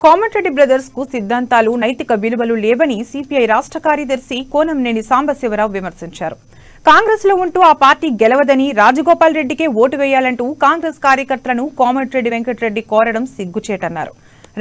Komatireddy brothers కు సిద్ధాంతాలు నైతిక విలువలు లేవని సిపిఐ రాష్ట్ర కార్యదర్శి కోనంనేని సాంబశివరావు విమర్శించారు. కాంగ్రెస్ లో ఉంటూ ఆ పార్టీ గెలవదని రాజగోపాల్ రెడ్డికే ఓటు వేయాలంటూ కాంగ్రెస్ కార్యకర్తలను కోమటిరెడ్డి వెంకటరెడ్డి కోరడం సిగ్గుచేటన్నారు.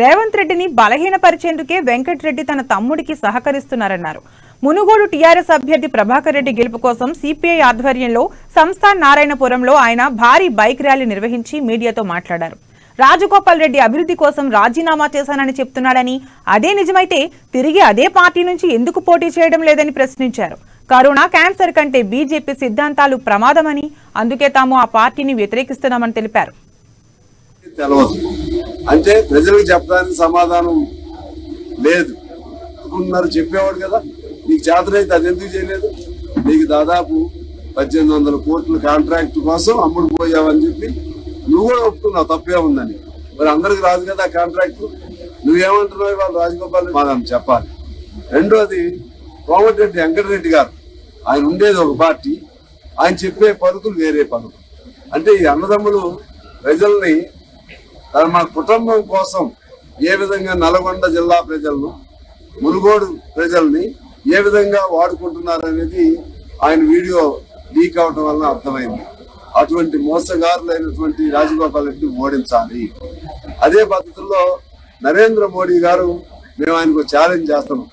రేవంత్ రెడ్డిని బలహీనపరిచేందుకే వెంకటరెడ్డి తన తమ్ముడికి సహకరిస్తున్నారన్నారు. మునుగోడు టీఆర్ఎస్ అభ్యర్థి ప్రభాకర్ రెడ్డి గెలుపు కోసం సిపిఐ ఆధ్వర్యంలో సంస్థాన్ నారాయణపురంలో ఆయన భారీ బైక్ ర్యాలీ నిర్వహించి మీడియాతో మాట్లాడారు. రాజగోపాల్ రెడ్డి అభివృద్ధి కోసం రాజీనామా చేశానని చెప్తున్నాడని, అదే నిజమైతే తిరిగి అదే పార్టీ నుంచి ఎందుకు పోటీ చేయడం లేదని ప్రశ్నించారు. కరోనా క్యాన్సర్ కంటే బీజేపీ సిద్ధాంతాలు ప్రమాదమని, అందుకే తాము ఆ పార్టీని వ్యతిరేకిస్తున్నామని తెలిపారు. అంటే ప్రజలకు చెప్పడానికి సమాధానం లేదు అనుకుంటున్నారు. చెప్పేవాడు కదా, నీకు చేతనైతే అది ఎందుకు చేయలేదు? నీకు దాదాపు 1800 కోట్ల కాంట్రాక్ట్ కోసం అమ్ముడు పోయావని చెప్పి నువ్వు కూడా ఒప్పుకున్నావు, తప్పే ఉందని. మరి అందరికి రాదు కదా కాంట్రాక్ట్. నువ్వేమంటున్నావు? ఇవాళ రాజగోపాల్ మనం చెప్పాలి. రెండోది, కోమటిరెడ్డి వెంకటరెడ్డి గారు ఆయన ఉండేది ఒక పార్టీ, ఆయన చెప్పే పలుకులు వేరే పలుకులు. అంటే ఈ అన్నదమ్ములు ప్రజల్ని మా కుటుంబం కోసం ఏ విధంగా నల్గొండ జిల్లా ప్రజలను, మునుగోడు ప్రజల్ని ఏ విధంగా వాడుకుంటున్నారనేది ఆయన వీడియో లీక్ అవడం వల్ల అర్థమైంది. అటువంటి మోసగారులైనటువంటి రాజగోపాల్ రెడ్డి ఓడించాలి. అదే పద్ధతిలో నరేంద్ర మోడీ గారు మేము ఆయనకు ఛాలెంజ్ చేస్తున్నాం.